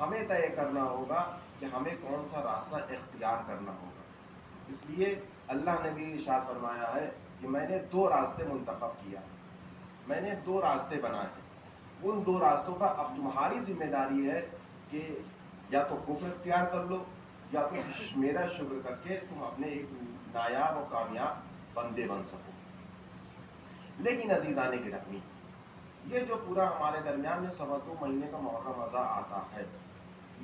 ہمیں طے کرنا ہوگا کہ ہمیں کون سا راستہ اختیار کرنا ہوگا. اس لیے اللہ نے بھی ارشاد فرمایا ہے کہ میں نے 2 راستے منتخب کیا, میں نے 2 راستے بنائے ہیں. ان 2 راستوں کا اب تمہاری ذمہ داری ہے کہ یا تو کفر اختیار کر لو یا تو میرا شکر کر کے تم اپنے ایک نایاب اور کامیاب بندے بن سکو. لیکن عزیزان گرامی, یہ جو پورا ہمارے درمیان میں 2 مہینے کا محرم اضا آتا ہے,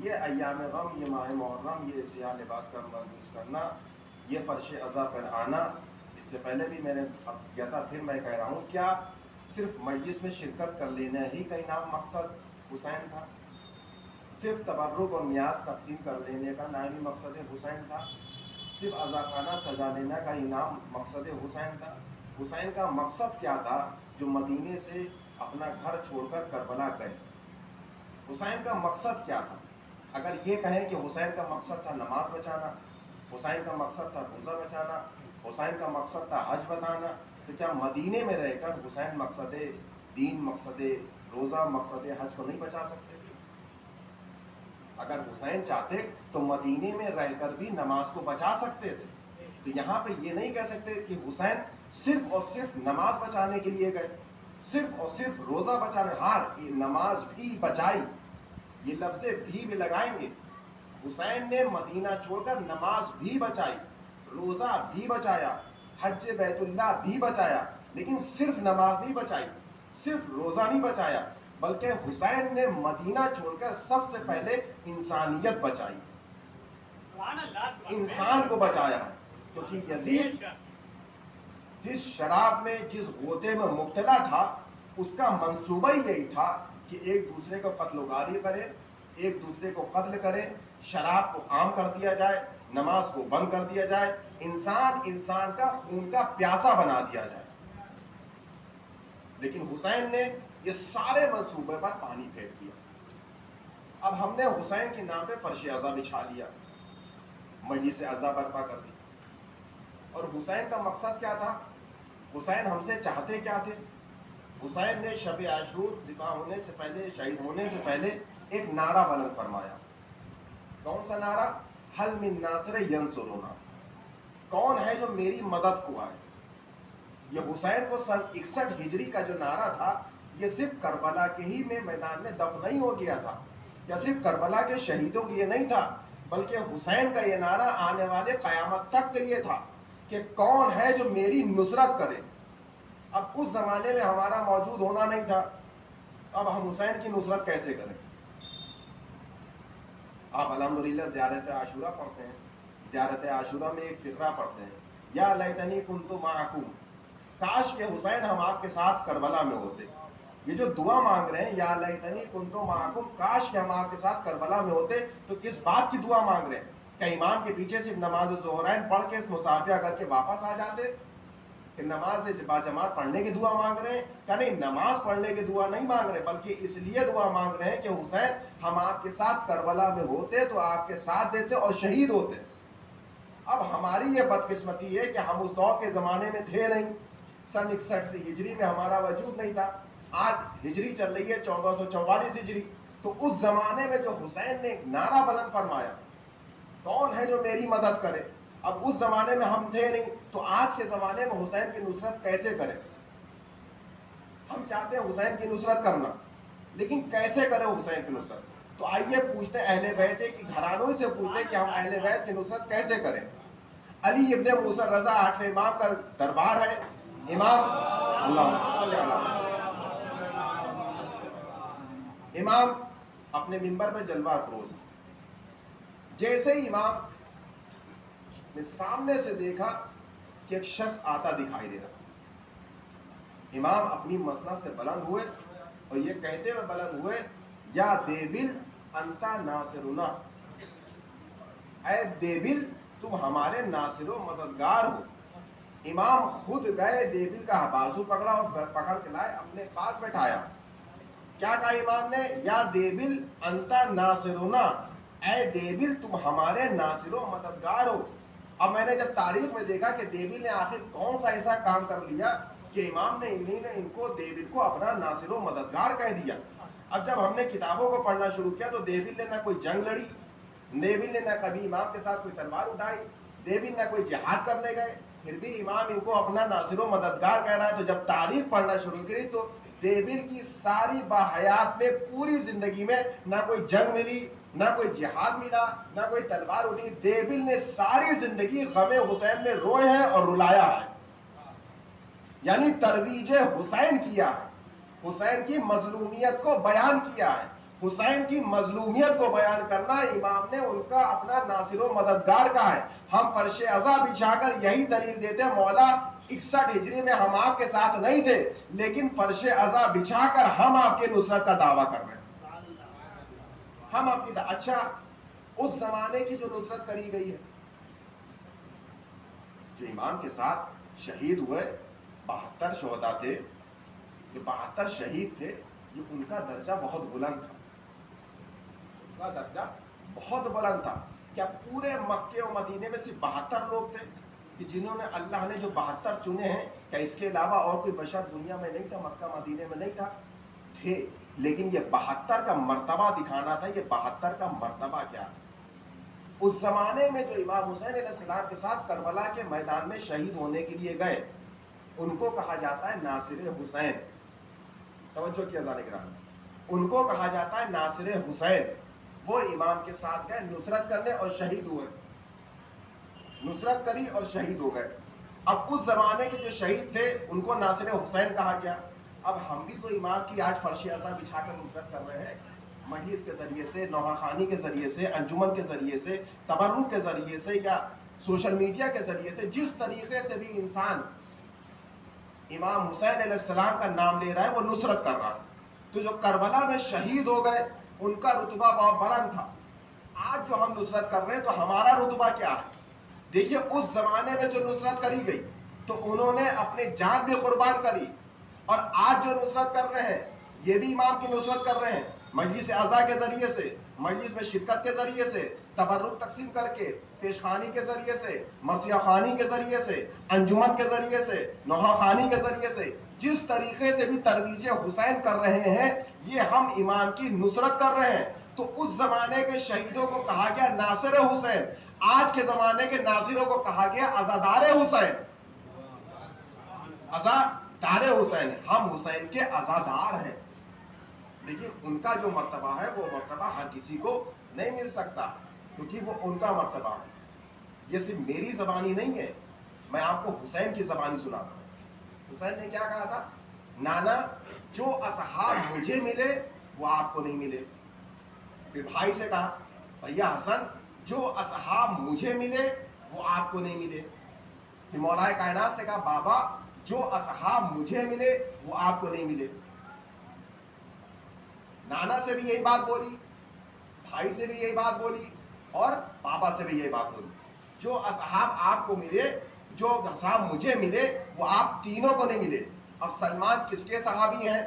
یہ ایام غم, یہ ماہ محرم, یہ سیاہ لباس کا ملبوس کرنا, یہ فرش اضا پر آنا, اس سے پہلے بھی میں نے عرض کیا تھا, پھر میں کہہ رہا ہوں, کیا صرف مجلس میں شرکت کر لینا ہی کا انعام مقصد حسین تھا؟ صرف تبرک اور نیاز تقسیم کر لینے کا نام ہی مقصد حسین تھا؟ صرف عزاخانہ سجا لینا کا انعام مقصد حسین تھا؟ حسین کا مقصد کیا تھا جو مدینے سے اپنا گھر چھوڑ کر کربلا گئے؟ حسین کا مقصد کیا تھا؟ اگر یہ کہیں کہ حسین کا مقصد تھا نماز بچانا, حسین کا مقصد تھا روزہ بچانا, حسین کا مقصد تھا حج بتانا, تو کیا مدینے میں رہ کر حسین مقصد دین, مقصد روزہ, مقصد حج کو نہیں بچا سکتے؟ اگر حسین چاہتے تو مدینے میں رہ کر بھی نماز کو بچا سکتے تھے. تو یہاں پہ یہ نہیں کہہ سکتے کہ حسین صرف اور صرف نماز بچانے کے لیے گئے, صرف اور صرف روزہ بچانے. ہاں, نماز بھی بچائی, یہ لفظ بھی لگائیں گے. حسین نے مدینہ چھوڑ کر نماز بھی بچائی, روزہ بھی بچایا, حج بیت اللہ بھی بچایا, لیکن صرف نماز نہیں بچائی, صرف روزہ نہیں بچایا, بلکہ حسین نے مدینہ چھوڑ کر سب سے پہلے انسانیت بچائی, انسان کو بچایا. کیونکہ یزید جس شراب میں, جس غوطے میں مبتلا تھا, اس کا منصوبہ یہی تھا کہ ایک دوسرے کو قتل و غارت کرے, ایک دوسرے کو قتل کرے, شراب کو عام کر دیا جائے, نماز کو بند کر دیا جائے, انسان کا خون کا پیاسا بنا دیا جائے. لیکن حسین نے یہ سارے منصوبے پر پانی پھینک دیا. اب ہم نے حسین کے نام پہ فرش اعضا بچھا لیا, مجلس اعضا برپا کر دی. اور حسین کا مقصد کیا تھا؟ حسین ہم سے چاہتے کیا تھے؟ حسین نے شب عاشور ذبح ہونے سے پہلے, شہید ہونے سے پہلے ایک نعرہ بلند فرمایا. کون سا نعرہ؟ حل من ناصر ینصرنا, کون ہے جو میری مدد کو آئے. یہ حسین کو سن 61 ہجری کا جو نعرہ تھا, یہ صرف کربلا کے ہی میں میدان میں دفن نہیں ہو گیا تھا, یا صرف کربلا کے شہیدوں کے لیے نہیں تھا, بلکہ حسین کا یہ نعرہ آنے والے قیامت تک کے لیے تھا کہ کون ہے جو میری نصرت کرے. اب اس زمانے میں ہمارا موجود ہونا نہیں تھا, اب ہم حسین کی نصرت کیسے کریں؟ آپ الحمدللہ زیارت عاشورہ پڑھتے ہیں, زیارت عاشورہ میں ایک فقرہ پڑھتے ہیں, یا لیتنی کنت معکم, کاش کہ حسین ہم آپ کے ساتھ کربلا میں ہوتے. یہ جو دعا مانگ رہے ہیں, یا لیتنی کنت معکم, کاش کہ ہم آپ کے ساتھ کربلا میں ہوتے, تو کس بات کی دعا مانگ رہے ہیں؟ کہ امام کے پیچھے صرف نماز ظہرین پڑھ کے مصافحہ کر کے واپس آ جاتے, کہ نماز باجماعت پڑھنے کی دعا مانگ رہے ہیں؟ کہ نہیں, نماز پڑھنے کی دعا نہیں مانگ رہے, بلکہ اس لیے دعا مانگ رہے ہیں کہ حسین ہم آپ کے ساتھ کربلا میں ہوتے تو آپ کے ساتھ دیتے اور شہید ہوتے. اب ہماری یہ بدقسمتی ہے کہ ہم اس دور کے زمانے میں تھے نہیں, سن 61 ہجری میں ہمارا وجود نہیں تھا. آج ہجری چل رہی ہے 1444 ہجری, تو اس زمانے میں جو حسین نے ایک نعرہ بلند فرمایا, کون ہے جو میری مدد کرے, اب اس زمانے میں ہم تھے نہیں, تو آج کے زمانے میں حسین کی نصرت کیسے کریں؟ ہم چاہتے ہیں حسین کی نصرت کرنا, لیکن کیسے کریں حسین کی نصرت؟ تو آئیے پوچھتے ہیں اہل بیت کی گھرانوں سے پوچھتے کہ ہم اہل بیت کی نصرت کیسے کریں. علی ابن موسیٰ رضا 8ویں امام کا دربار ہے. امام امام اپنے منبر پہ جلوہ افروز. جیسے ہی امام نے سامنے سے دیکھا کہ ایک شخص آتا دکھائی دے رہا, امام اپنی مسند سے بلند ہوئے اور یہ کہتے ہوئے بلند ہوئے, یا دیبل انتا ناصرنا, اے دیبل تم ہمارے ناصر و مددگار ہو. امام خود گئے, دیبل کا بازو پکڑا اور پکڑ کے لائے, اپنے پاس بٹھایا. کیا کہا امام نے؟ یا دیبل انتا ناصرنا, اے دیبل تم ہمارے ناصر و مددگار ہو. اب میں نے جب تاریخ میں دیکھا کہ دیبل نے آخر کون سا ایسا کام کر لیا کہ امام نے ان کو دیبل کو اپنا ناصر و مددگار کہہ دیا. اب جب ہم نے کتابوں کو پڑھنا شروع کیا تو دیویل نے نہ کوئی جنگ لڑی، دیویل نے نہ کبھی امام کے ساتھ کوئی تلوار اٹھائی، دیویل نہ کوئی جہاد کرنے گئے، پھر بھی امام ان کو اپنا ناصر و مددگار کہہ رہا ہے. تو جب تاریخ پڑھنا شروع کی تو دیویل کی ساری باحیات میں پوری زندگی میں نہ کوئی جنگ ملی، نہ کوئی جہاد ملا، نہ کوئی تلوار اٹھی. دیویل نے ساری زندگی غم حسین میں روئے ہیں اور رلایا ہے، یعنی ترویج حسین کیا ہے، حسین کی مظلومیت کو بیان کیا ہے. حسین کی مظلومیت کو بیان کرنا امام نے ان کا اپنا ناصر و مددگار کہا ہے. ہم فرش عزا بچھا کر یہی دلیل دیتے ہیں مولا 61 ہجری میں ہم آپ کے ساتھ نہیں تھے لیکن فرش عزا بچھا کر ہم آپ کے نصرت کا دعویٰ کر رہے ہیں. ہم آپ کی اچھا اس زمانے کی جو نصرت کری گئی ہے، جو امام کے ساتھ شہید ہوئے 72 شہداء تھے، جو 72 شہید تھے، یہ ان کا درجہ بہت بلند تھا، ان کا درجہ بہت بلند تھا. کیا پورے مکے و مدینے میں صرف 72 لوگ تھے کہ جنہوں نے اللہ نے جو 72 چنے ہیں؟ کیا اس کے علاوہ اور کوئی بشر دنیا میں نہیں تھا، مکہ مدینے میں نہیں تھا؟ تھے، لیکن یہ 72 کا مرتبہ دکھانا تھا. یہ 72 کا مرتبہ کیا ہے؟ اس زمانے میں جو امام حسین علیہ السلام کے ساتھ کربلا کے میدان میں شہید ہونے کے لیے گئے ان کو کہا جاتا ہے ناصر حسین. توجہ کیا ذرا کرام، ان کو کہا جاتا ہے ناصر حسین. وہ امام کے ساتھ گئے نصرت کرنے اور شہید ہوئے، نصرت کری اور شہید ہو گئے. اب اس زمانے کے جو شہید تھے ان کو ناصر حسین کہا گیا. اب ہم بھی تو امام کی آج فرش عزا بچھا کر نصرت کر رہے ہیں، مجلس کے ذریعے سے، نوحہ خوانی کے ذریعے سے، انجمن کے ذریعے سے، تبرک کے ذریعے سے یا سوشل میڈیا کے ذریعے سے. جس طریقے سے بھی انسان امام حسین علیہ السلام کا نام لے رہا ہے وہ نصرت کر رہا ہے. تو جو کربلا میں شہید ہو گئے ان کا رتبہ بہت بلند تھا. آج جو ہم نصرت کر رہے ہیں تو ہمارا رتبہ کیا ہے؟ دیکھیے اس زمانے میں جو نصرت کری گئی تو انہوں نے اپنی جان بھی قربان کری، اور آج جو نصرت کر رہے ہیں یہ بھی امام کی نصرت کر رہے ہیں. مجلس اعضاء کے ذریعے سے، مجلس میں شرکت کے ذریعے سے، تبرک تقسیم کر کے، پیشخانی کے ذریعے سے، مرثیہ خوانی کے ذریعے سے، انجمن کے ذریعے سے، نوحہ خوانی کے ذریعے سے، جس طریقے سے بھی ترویج حسین کر رہے ہیں یہ ہم امام کی نصرت کر رہے ہیں. تو اس زمانے کے شہیدوں کو کہا گیا ناصر حسین، آج کے زمانے کے ناصروں کو کہا گیا عزادار حسین. عزادار حسین، ہم حسین کے عزادار ہیں. لیکن ان کا جو مرتبہ ہے وہ مرتبہ ہر کسی کو نہیں مل سکتا کیونکہ وہ ان کا مرتبہ ہے. یہ صرف میری زبانی نہیں ہے، میں آپ کو حسین کی زبانی سناتا ہوں. حسین نے کیا کہا تھا؟ نانا جو اصحاب مجھے ملے وہ آپ کو نہیں ملے. پھر بھائی سے کہا بھیا حسن جو اصحاب مجھے ملے وہ آپ کو نہیں ملے. پھر مولا کائنات سے کہا بابا جو اصحاب مجھے ملے وہ آپ کو نہیں ملے. نانا سے بھی یہی بات بولی، بھائی سے بھی یہی بات بولی اور بابا سے بھی یہی بات بولی. جو اصحاب آپ کو ملے، جو اصحاب مجھے ملے وہ آپ تینوں کو نہیں ملے. اب سلمان کس کے صحابی ہیں؟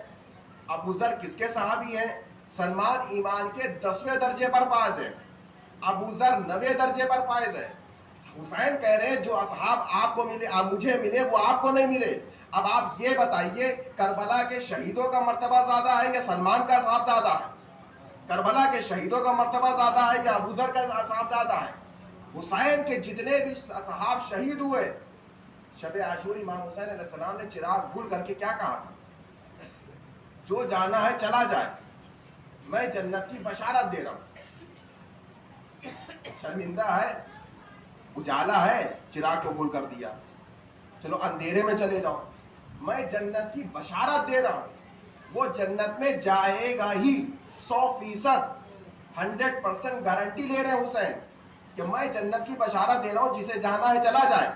ابو ذر کس کے صحابی ہیں؟ سلمان ایمان کے 10ویں درجے پر فائز ہے، ابو ذر 9ویں درجے پر فائز ہے. حسین کہہ رہے ہیں جو اصحاب آپ کو ملے، مجھے ملے وہ آپ کو نہیں ملے. اب آپ یہ بتائیے کربلا کے شہیدوں کا مرتبہ زیادہ ہے یا سلمان کا اصحاب زیادہ ہے؟ کربلا کے شہیدوں کا مرتبہ زیادہ ہے یا ابو ذر کا اصحاب زیادہ ہے؟ حسین کے جتنے بھی اصحاب شہید ہوئے، شب عاشور امام حسین علیہ السلام نے چراغ گل کر کے کیا کہا تھا؟ جو جانا ہے چلا جائے، میں جنت کی بشارت دے رہا ہوں. شرمندہ ہے، اجالا ہے، چراغ کو گل کر دیا، چلو اندھیرے میں چلے جاؤ، میں جنت کی بشارت دے رہا ہوں. وہ جنت میں جائے گا ہی 100%، 100% گارنٹی لے رہے ہیں حسین کہ میں جنت کی بشارت دے رہا ہوں، جسے جانا ہے چلا جائے.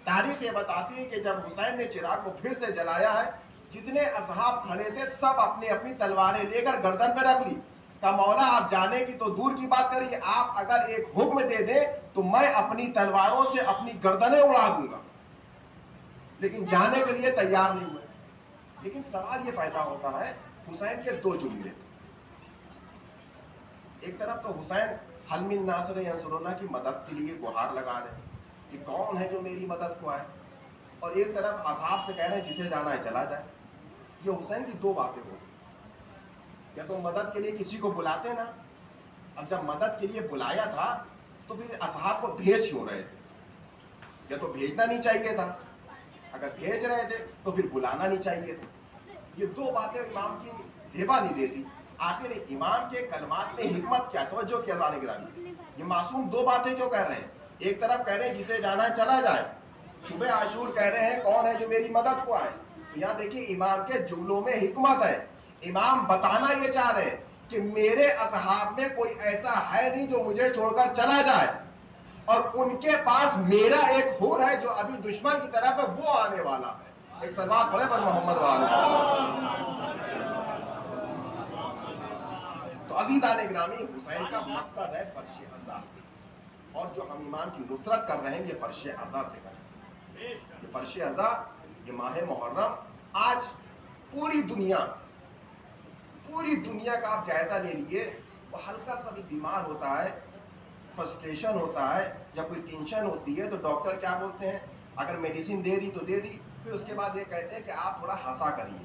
تاریخ یہ بتاتی ہے کہ جب حسین نے چراغ کو پھر سے جلایا ہے جتنے اصحاب کھڑے تھے سب اپنی اپنی تلواریں لے کر گردن پہ رکھ لی. کہ مولا آپ جانے کی تو دور کی بات کریے، آپ اگر ایک حکم دے دیں تو میں اپنی تلواروں سے اپنی گردنیں اڑا دوں گا، لیکن جانے کے لیے تیار نہیں ہوئے. لیکن سوال یہ پیدا ہوتا ہے حسین کے دو جملے. ایک طرف تو حسین حل من ناصر ینصرنا کی مدد کے لیے گہار لگا رہے ہیں کہ کون ہے جو میری مدد کو آئے، اور ایک طرف اصحاب سے کہہ رہے ہیں جسے جانا ہے چلا جائے. یہ حسین کی دو باتیں ہو. یا تو مدد کے لیے کسی کو بلاتے نا. اب جب مدد کے لیے بلایا تھا تو پھر اصحاب کو بھیج کیوں رہے تھے؟ یا تو بھیجنا نہیں چاہیے تھا، اگر بھیج رہے تھے تو پھر بلانا نہیں چاہیے تھا. یہ دو باتیں امام کی زیبا نہیں دیتی. آخر امام کے کلمات میں حکمت کیا؟ توجہ کیا عزیزان گرامی، یہ معصوم دو باتیں کیوں کہہ رہے ہیں؟ ایک طرف کہہ رہے ہیں جسے جانا ہے چلا جائے، صبح عاشور کہہ رہے ہیں کون ہے جو میری مدد کو آئے. تو یہاں دیکھیے امام کے جملوں میں حکمت ہے. امام بتانا یہ چاہ رہے ہیں کہ میرے اصحاب میں کوئی ایسا ہے نہیں جو مجھے چھوڑ کر چلا جائے، اور ان کے پاس میرا ایک حور ہے جو ابھی دشمن کی طرف ہے، وہ آنے والا ہے. ایک صلوات پڑھے پر محمد وآلہ. تو عزیزان گرامی، حسین کا مقصد ہے فرش عزا، اور جو ہم امام کی نصرت کر رہے ہیں یہ فرش عزا سے کر رہے ہیں. یہ فرش عزا، یہ ماہ محرم، آج پوری دنیا کا آپ جائزہ لے لیجیے، وہ ہلکا سا بھی بیمار ہوتا ہے، فرسٹریشن ہوتا ہے یا کوئی ٹینشن ہوتی ہے تو ڈاکٹر کیا بولتے ہیں؟ اگر میڈیسن دے دی تو دے دی، پھر اس کے بعد یہ کہتے ہیں کہ آپ تھوڑا ہنسا کریے،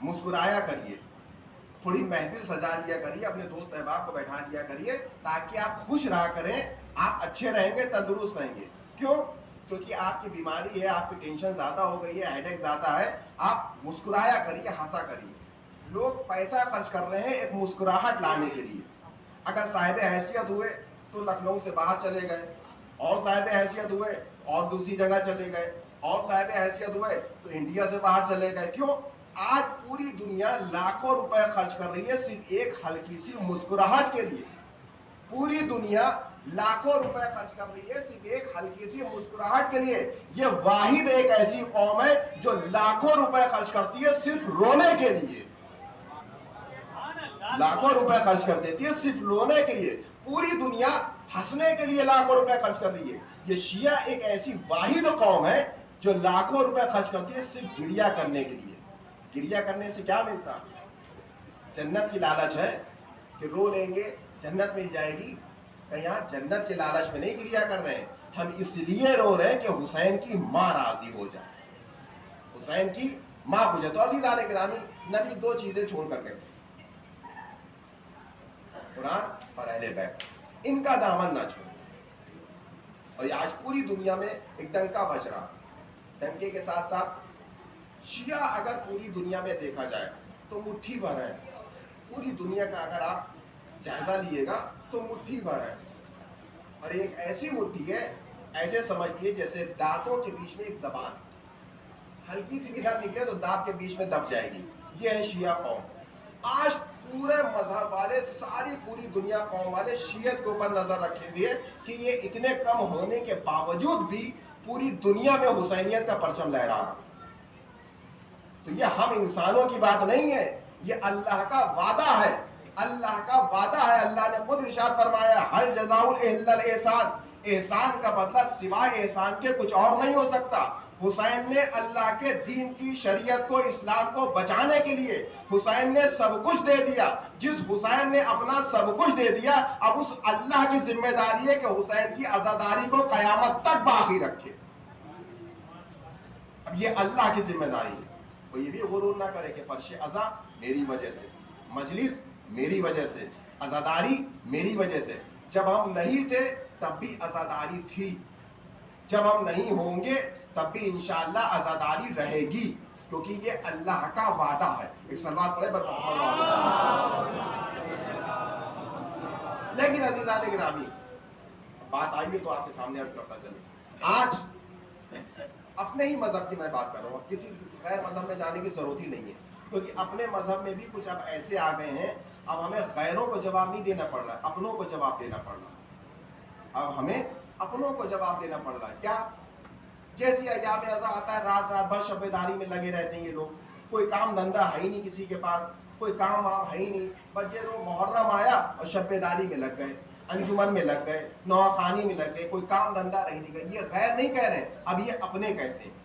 مسکرایا کریے، تھوڑی محفل سجا لیا کریے، اپنے دوست احباب کو بیٹھا لیا کریے تاکہ آپ خوش رہا کریں، آپ اچھے رہیں گے، تندرست رہیں گے. کیوں؟ کیونکہ آپ کی بیماری ہے، آپ کی ٹینشن زیادہ ہو گئی ہے، ہیڈ ایک زیادہ ہے. آپ مسکرایا کریے، ہنسا کریے. لوگ پیسہ خرچ کر رہے ہیں ایک مسکراہٹ لانے کے لیے. اگر صاحب حیثیت ہوئے تو لکھنؤ سے باہر چلے گئے، اور صاحب حیثیت ہوئے اور دوسری جگہ چلے گئے، اور صاحب حیثیت ہوئے تو انڈیا سے باہر چلے گئے. کیوں؟ آج پوری دنیا لاکھوں روپے خرچ کر رہی ہے صرف ایک ہلکی سی مسکراہٹ کے لیے. پوری دنیا لاکھوں روپے خرچ کر رہی ہے صرف ایک ہلکی سی مسکراہٹ کے لیے. یہ واحد ایک ایسی قوم ہے جو لاکھوں روپے خرچ کرتی ہے صرف رونے کے لیے. لاکھوں روپے خرچ کر دیتی ہے صرف رونے کے لیے. پوری دنیا ہنسنے کے لیے لاکھوں روپے خرچ کر رہی ہے. یہ شیعہ ایک ایسی واحد قوم ہے جو لاکھوں روپے خرچ کرتی ہے صرف گریہ کرنے کے لیے. گریہ کرنے سے کیا ملتا؟ جنت کی لالچ ہے کہ رو لیں گے جنت مل جائے گی. یہاں جنت کے لالچ میں نہیں گریہ کر رہے ہیں، ہم اس لیے رو رہے ہیں کہ حسین کی ماں راضی ہو جائے، حسین کی ماں ہو جائے. تو عزیزان گرامی، نبی دو چیزیں چھوڑ کر گئے، قرآن اور اہل بیت. ان کا دامن نہ چھوڑیں. اور یہ آج پوری دنیا میں ایک ڈنکا بج رہا. ڈنکے کے ساتھ ساتھ شیعہ اگر پوری دنیا میں دیکھا جائے تو مٹھی بھر ہے. پوری دنیا کا اگر آپ جائزہ لیے گا تو مٹھی بھر ہے. اور ایک ایسی مٹھی ہے، ایسے سمجھیے جیسے دانتوں کے بیچ میں ایک زبان، ہلکی سی ادھر نکلے تو دانت کے بیچ میں دب جائے گی. یہ ہے شیعہ قوم. آج پورے مذہب والے، ساری پوری دنیا قوم والے شیعت کے اوپر نظر رکھے ہوئے کہ یہ اتنے کم ہونے کے باوجود بھی پوری دنیا میں حسینیت کا پرچم لہرا رہا. تو یہ ہم انسانوں کی بات نہیں ہے، یہ اللہ کا وعدہ ہے. اللہ کا وعدہ ہے. اللہ نے خود ارشاد فرمایا حل جزاء الا الاحسان، احسان کا بدلہ سوائے احسان کے کچھ اور نہیں ہو سکتا. حسین نے اللہ کے دین کی شریعت کو، اسلام کو بچانے کے لیے حسین نے سب کچھ دے دیا. جس حسین نے اپنا سب کچھ دے دیا، اب اس اللہ کی ذمہ داری ہے کہ حسین کی عزاداری کو قیامت تک باقی رکھے. اب یہ اللہ کی ذمہ داری ہے. وہ یہ بھی غرور نہ کرے کہ فرش عزا میری وجہ سے، مجلس میری وجہ سے، عزاداری میری وجہ سے. جب ہم نہیں تھے تب بھی عزاداری تھی، جب ہم نہیں ہوں گے تب بھی انشاءاللہ عزاداری رہے گی، کیونکہ یہ اللہ کا وعدہ ہے. ایک صلوات پڑھے بر محمد. لیکن عزیزان گرامی، بات آئیے تو آپ کے سامنے عرض کرتا چلے. آج اپنے ہی مذہب کی میں بات کر رہا ہوں، کسی غیر مذہب میں جانے کی ضرورت ہی نہیں ہے، کیونکہ اپنے مذہب میں بھی کچھ اب ایسے آ گئے ہیں، اب ہمیں غیروں کو جواب نہیں دینا پڑ رہا، اپنوں کو جواب دینا پڑ رہا. اب ہمیں اپنوں کو جواب دینا پڑ رہا ہے. کیا؟ جیسی ایام ازا آتا ہے رات رات بھر شب داری میں لگے رہتے ہیں یہ لوگ. کوئی کام دھندا ہے ہی نہیں کسی کے پاس، کوئی کام وام ہے ہی نہیں، بس یہ لوگ محرم آیا اور شب داری میں لگ گئے، انجمن میں لگ گئے، نواخانی میں لگ گئے، کوئی کام دھندا رہ نہیں گئے. یہ غیر نہیں کہہ رہے، اب یہ اپنے کہتے ہیں،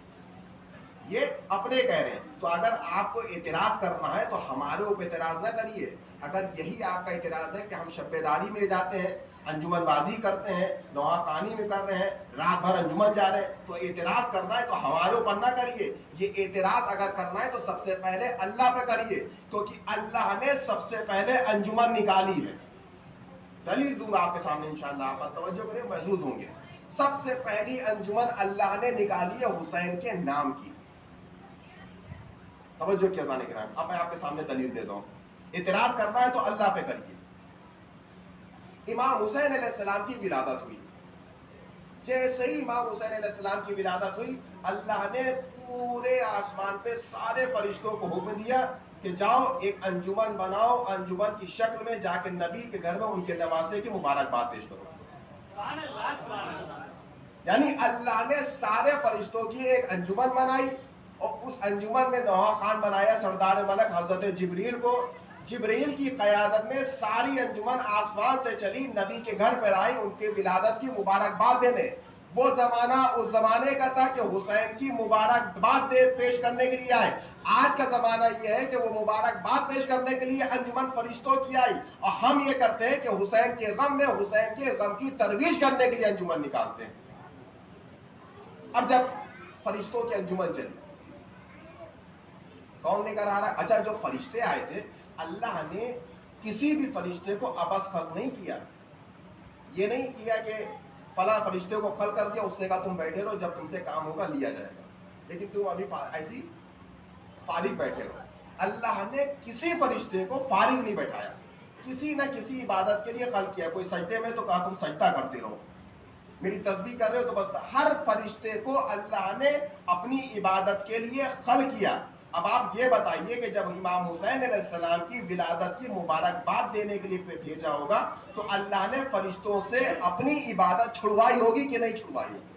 یہ اپنے کہہ رہے ہیں. تو اگر آپ کو اعتراض کرنا ہے تو ہمارے اوپر اعتراض نہ کریے، اگر یہی آپ کا اعتراض ہے کہ ہم شبیداری میں جاتے ہیں، انجمن بازی کرتے ہیں، نوحہ خوانی میں کر رہے ہیں، رات بھر انجمن جا رہے ہیں، تو اعتراض کرنا ہے تو ہمارے اوپر نہ کریے. یہ اعتراض اگر کرنا ہے تو سب سے پہلے اللہ پہ کریے، کیونکہ اللہ نے سب سے پہلے انجمن نکالی ہے. دلیل دوں گا آپ کے سامنے انشاءاللہ، آپ پر توجہ کریں، محظوظ ہوں گے. سب سے پہلی انجمن اللہ نے نکالی ہے حسین کے نام کی. توجہ کیا جانے کے نام. اب میں آپ کے سامنے دلیل دیتا ہوں. اعتراض کرنا ہے تو اللہ پہ کریے. امام حسین علیہ السلام کی ولادت ہوئی. جیسے ہی امام حسین علیہ السلام کی ولادت ہوئی، اللہ نے پورے آسمان پہ سارے فرشتوں کو حکم دیا کہ جاؤ ایک انجمن بناؤ، انجمن کی شکل میں جا کے نبی کے گھر میں ان کے نواسے کی مبارکباد پیش کرو. یعنی اللہ نے سارے فرشتوں کی ایک انجمن بنائی، اور اس انجمن میں نوحہ خان بنایا سردار ملک حضرت جبریل کو. جبریل کی قیادت میں ساری انجمن آسمان سے چلی، نبی کے گھر پر آئی ان کے ولادت کی مبارکباد دینے. وہ زمانہ اس زمانے کا تھا کہ حسین کی مبارکباد پیش کرنے کے لیے آئے. آج کا زمانہ یہ ہے کہ وہ مبارکباد پیش کرنے کے لیے انجمن فرشتوں کی آئی، اور ہم یہ کرتے ہیں کہ حسین کے غم میں حسین کے غم کی ترویج کرنے کے لیے انجمن نکالتے ہیں. اب جب فرشتوں کی انجمن چلی، کون لے کر آ رہا ہے؟ اچھا، جو فرشتے آئے تھے، اللہ نے کسی بھی فرشتے کو ابس خلق نہیں کیا. یہ نہیں کیا کہ فلاں فرشتے کو خلق کر دیا، اس سے کہا تم بیٹھے رہو، جب تم سے کام ہوگا لیا جائے گا، لیکن تم ابھی ایسی فارغ بیٹھے رہو. اللہ نے کسی فرشتے کو فارغ نہیں بیٹھایا، کسی نہ کسی عبادت کے لیے خلق کیا. کوئی سجدے میں تو کہا تم سجدہ کرتے رہو، میری تسبیح کر رہے ہو تو بس. ہر فرشتے کو اللہ نے اپنی عبادت کے لیے خلق کیا. اب آپ یہ بتائیے کہ جب امام حسین علیہ السلام کی ولادت کی مبارکباد دینے کے لیے بھیجا ہوگا تو اللہ نے فرشتوں سے اپنی عبادت چھڑوائی ہوگی کہ نہیں چھڑوائی ہوگی؟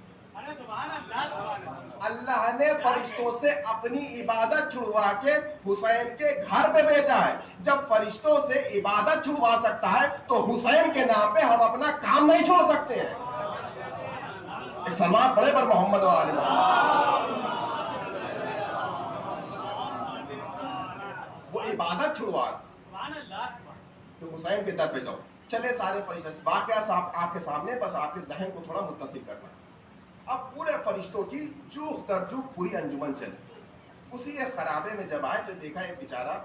اللہ نے فرشتوں سے اپنی عبادت چھڑوا کے حسین کے گھر پہ بھیجا ہے. جب فرشتوں سے عبادت چھڑوا سکتا ہے تو حسین کے نام پہ ہم اپنا کام نہیں چھوڑ سکتے ہیں. ایک سلمان پڑھے پر محمد و آل محمد. وہ عبادت چھڑوا تو حسین کے در پہ جاؤ. چلے سارے فرشتے، واقعہ آپ کے سامنے، بس آپ کے ذہن کو تھوڑا متصل کرنا. اب پورے فرشتوں کی جوخ در جوخ پوری انجمن چلی. اسی ایک خرابے میں جب آئے تو دیکھا ایک بیچارہ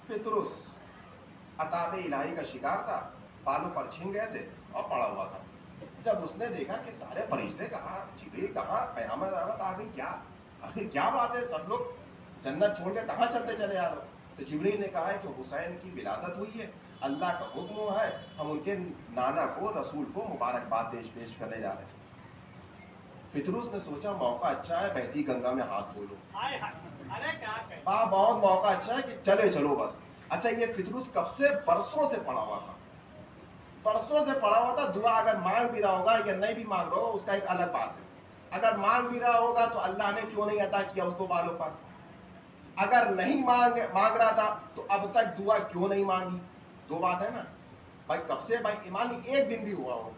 پطرس عطاب الہی کا شکار تھا، بالوں پر چھن گئے تھے اور پڑا ہوا تھا. جب اس نے دیکھا کہ سارے فرشتے کہاں، جبریل کہاں، قیامت آ گئی، کیا آخر کیا بات ہے، سب لوگ جنت چھوڑ کے کہاں چلتے چلے آ رہے. تو جبریل نے کہا ہے کہ حسین کی ولادت ہوئی ہے، اللہ کا حکم ہوا ہے، ہم ان کے نانا کو، رسول کو مبارکباد پیش کرنے جا رہے ہیں. پطرس نے سوچا موقع اچھا ہے، بہتی گنگا میں ہاتھ دھو لو. بہت موقع اچھا ہے کہ چلو بس. اچھا، یہ پطرس کب سے برسوں سے پڑا ہوا تھا، برسوں سے پڑا ہوا تھا. دعا اگر مانگ بھی رہا ہوگا یا نہیں بھی مانگ رہا ہوگا اس کا ایک الگ بات ہے. اگر مانگ بھی رہا ہوگا تو اللہ نے کیوں نہیں عطا کیا اس کو بالوں پر؟ اگر نہیں مانگ رہا تھا تو اب تک دعا کیوں نہیں مانگی؟ دو بات ہے نا بھائی. کب سے بھائی ایمان ایک دن بھی ہوا ہو.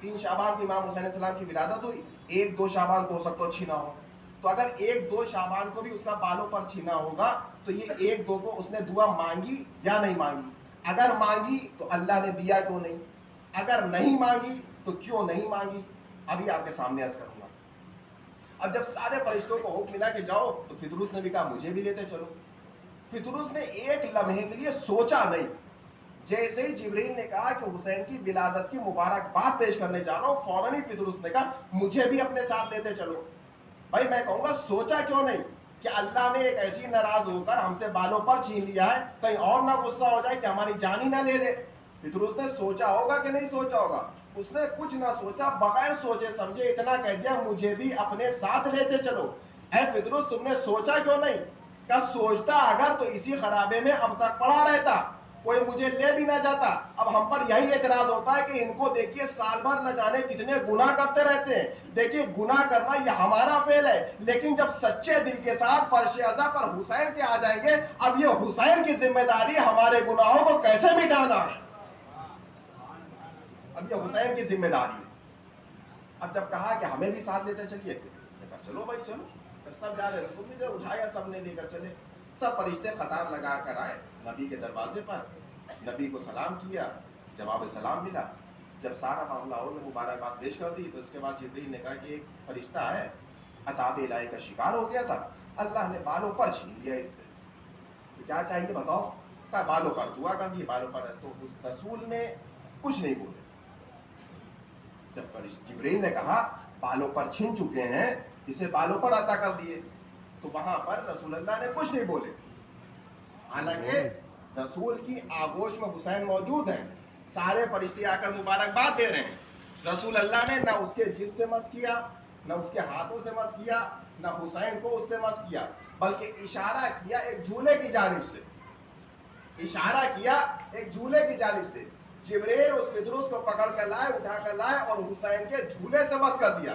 3 شعبان کو امام حسین علیہ السلام کی ولادت ہوئی، 1-2 شعبان کو ہو سکتا چھینا ہو. تو اگر 1-2 شعبان کو بھی اس کا بالوں پر چھینا ہوگا تو یہ 1-2 کو اس نے دعا مانگی یا نہیں مانگی؟ اگر مانگی تو اللہ نے دیا کیوں نہیں؟ اگر نہیں مانگی تو کیوں نہیں مانگی؟ ابھی آپ کے سامنے عرض کروں گا. اب جب سارے فرشتوں کو حکم ملا کہ جاؤ تو پطرس نے بھی کہا مجھے بھی لیتے چلو. پطرس نے ایک لمحے کے لیے سوچا نہیں. جیسے ہی جبریل نے کہا کہ حسین کی ولادت کی مبارکباد پیش کرنے جا رہا ہوں، فوراً ہی پطرس نے کہا مجھے بھی اپنے ساتھ لیتے چلو. بھائی میں کہوں گا سوچا کیوں نہیں کہ اللہ نے ایک ایسی ناراض ہو کر ہم سے بالوں پر چھین لیا ہے، کہیں اور نہ غصہ ہو جائے کہ ہماری جان ہی نہ لے لے. پطرس نے سوچا ہوگا کہ نہیں سوچا ہوگا؟ اس نے کچھ نہ سوچا، بغیر سوچے سمجھے اتنا کہہ دیا مجھے بھی اپنے ساتھ لیتے چلو. اے پطرس تم نے سوچا کیوں نہیں؟ کہ سوچتا اگر تو اسی خرابے میں اب تک پڑا رہتا، کوئی مجھے لے بھی نہ جاتا. اب ہم پر یہی اعتراض ہوتا ہے کہ ان کو دیکھیے سال بھر نہ جانے کتنے گناہ کرتے رہتے ہیں. دیکھیے گناہ کرنا یہ ہمارا فعل ہے، لیکن جب سچے دل کے ساتھ فرش ازا پر حسین کے آ جائیں گے، اب یہ حسین کی ذمہ داری ہمارے گناہوں کو کیسے مٹانا ہے. اب یہ حسین کی ذمہ داری ہے. اب جب کہا کہ ہمیں بھی ساتھ لیتے چلیے، چلو بھائی چلو. سب جا رہے تم بھی جو اٹھایا سب نے لے کر چلے. سب فرشتے قطار لگا کر آئے نبی کے دروازے پر. نبی کو سلام کیا، جواب سلام ملا. جب سارا معاملہ ہو نے مبارکباد پیش کر دی تو اس کے بعد جبریل نے کہا کہ ایک فرشتہ ہے عطاب الہی کا شکار ہو گیا تھا، اللہ نے بالوں پر چھین لیا اس سے، تو کیا چاہیے بتاؤ؟ کہا بالوں پر دعا کر دی، بالوں پر. تو اس رسول نے کچھ نہیں بولے. جب جبریل نے کہا بالوں پر چھین چکے ہیں، اسے بالوں پر عطا کر دیے، تو وہاں پر رسول اللہ نے کچھ نہیں بولے. حالانکہ رسول کی آغوش میں حسین موجود ہیں، سارے فرشتے آ کر مبارکباد دے رہے ہیں. رسول اللہ نے نہ اس کے جسم سے مس کیا، نہ اس کے ہاتھوں سے مس کیا، نہ حسین کو اس سے مس کیا، بلکہ اشارہ کیا ایک جھولے کی جانب سے، اشارہ کیا ایک جھولے کی جانب سے. جبریل اس فدرس کو پکڑ کر لائے، اٹھا کر لائے اور حسین کے جھولے سے مس کر دیا.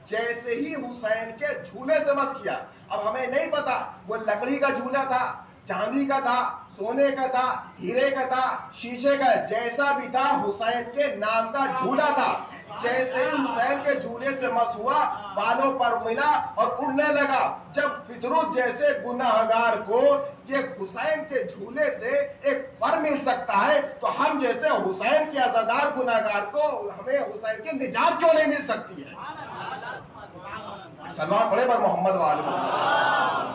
جیسے ہی حسین کے جھولے سے مس کیا، اب ہمیں نہیں پتا وہ لکڑی کا جھولا تھا، چاندی کا تھا، سونے کا تھا، ہیرے کا تھا، شیشے کا، جیسا بھی تھا حسین کے نام کا جھولا تھا. جیسے ہی حسین کے جھولے سے مس ہوا، بالوں پر ملا اور اڑنے لگا. جب فطرت جیسے گناہگار کو یہ حسین کے جھولے سے ایک پر مل سکتا ہے، تو ہم جیسے حسین کے عزادار گناہگار کو ہمیں حسین کی نجات کیوں نہیں مل سکتی ہے؟ سلام پڑھے پر محمد وآل محمد.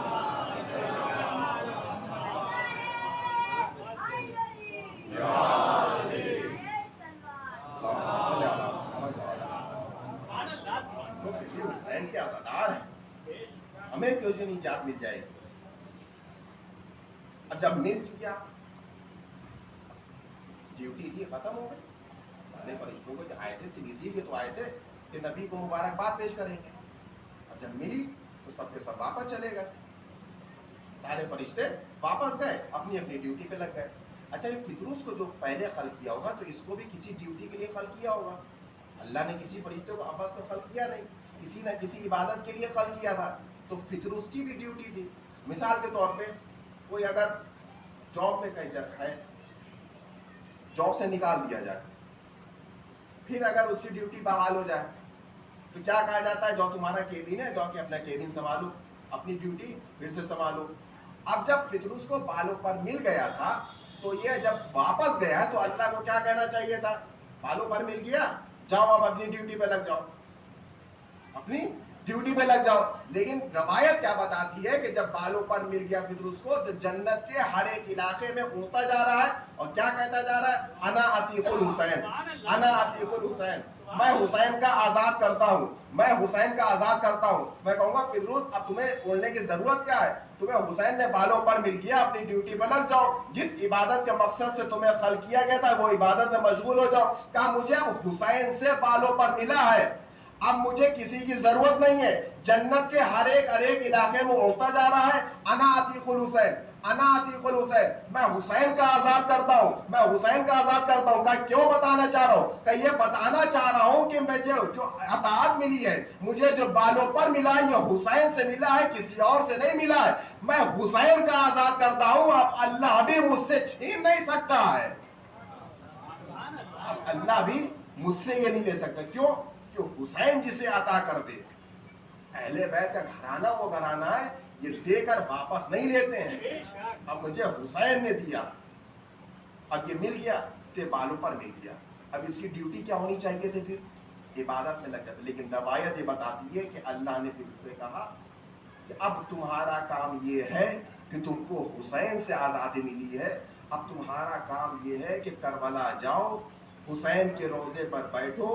حسین کے عزادار ہیں، ہمیں کیوں جو نجات مل جائے گی؟ اب جب مل چکیا، ڈیوٹی تھی ختم ہو گئی. سارے فرشتوں کو جو آئے تھے سب اسی لیے تو آئے تھے کہ نبی کو مبارکباد پیش کریں گے. اب جب ملی تو سب کے سب واپس چلے گئے، سارے فرشتے واپس گئے، اپنی اپنی ڈیوٹی پہ لگ گئے. اچھا یہ فطرس کو جو پہلے خلق کیا ہوگا تو اس کو بھی کسی ڈیوٹی کے لیے خلق کیا ہوگا. اللہ نے کسی فرشتے کو آپس میں خلق کیا نہیں، کسی نہ کسی عبادت کے لیے خلق کیا تھا. تو فطرس کی بھی ڈیوٹی تھی. مثال کے طور پہ کوئی اگر جاب میں کہیں ہے، جاب سے نکال دیا جائے، پھر اگر اس کی ڈیوٹی بحال ہو جائے تو کیا کہا جاتا ہے؟ جو تمہارا کیبن ہے جاؤ کہ اپنا کیبن سنبھالو، اپنی ڈیوٹی پھر سے سنبھالو. اب جب فطرس کو بالوں پر مل گیا تھا تو یہ جب واپس گیا تو اللہ کو کیا کہنا چاہیے تھا؟ بالوں پر مل گیا، جاؤ اب اپنی ڈیوٹی پہ لگ جاؤ، اپنی ڈیوٹی پہ لگ جاؤ. لیکن روایت کیا بتاتی ہے کہ جب بالوں پر مل گیا فطرس کو تو جنت کے ہر ایک علاقے میں اڑتا جا رہا ہے اور کیا کہتا جا رہا ہے؟ انا عتیق الحسین، انا عتیق الحسین، میں حسین کا آزاد کرتا ہوں، میں حسین کا آزاد کرتا ہوں. میں کہوں گا فطرس اب تمہیں اڑنے کی ضرورت کیا ہے؟ تمہیں حسین نے بالوں پر مل گیا، اپنی ڈیوٹی پر لگ جاؤ، جس عبادت کے مقصد سے تمہیں خلق کیا گیا تھا وہ عبادت میں مشغول ہو جاؤ. کہا مجھے اب حسین سے بالوں پر ملا ہے، اب مجھے کسی کی ضرورت نہیں ہے. جنت کے ہر ایک علاقے میں اڑتا جا رہا ہے، انا عتیق الحسین، انا عتیق الحسین، میں حسین کا آزاد کرتا ہوں، میں حسین کا آزاد کرتا ہوں. کہا کیوں بتانا چاہ رہا ہوں؟ کہ یہ بتانا چاہ رہا ہوں کہ مجھے جو اطاعت ملی ہے، مجھے جو بالوں پر ملا ہے یہ حسین سے ملا ہے، کسی اور سے نہیں ملا ہے. میں حسین کا آزاد کرتا ہوں، اب اللہ بھی مجھ سے چھین نہیں سکتا ہے. اب اللہ بھی مجھ سے یہ نہیں لے سکتا. کیوں؟ کہ حسین جسے عطا کر دے. اہل بیت کا گھرانہ وہ گھرانہ ہے یہ دے کر واپس نہیں لیتے ہیں. اب مجھے حسین نے دیا، اب یہ مل گیا کہ بالوں پر مل گیا. اب اس کی ڈیوٹی کیا ہونی چاہیے تھی؟ پھر عبادت میں لگ جاتا. لیکن روایت یہ بتاتی ہے کہ اللہ نے پھر اس سے کہا کہ اب تمہارا کام یہ ہے کہ تم کو حسین سے آزادی ملی ہے، اب تمہارا کام یہ ہے کہ کربلا جاؤ، حسین کے روضے پر بیٹھو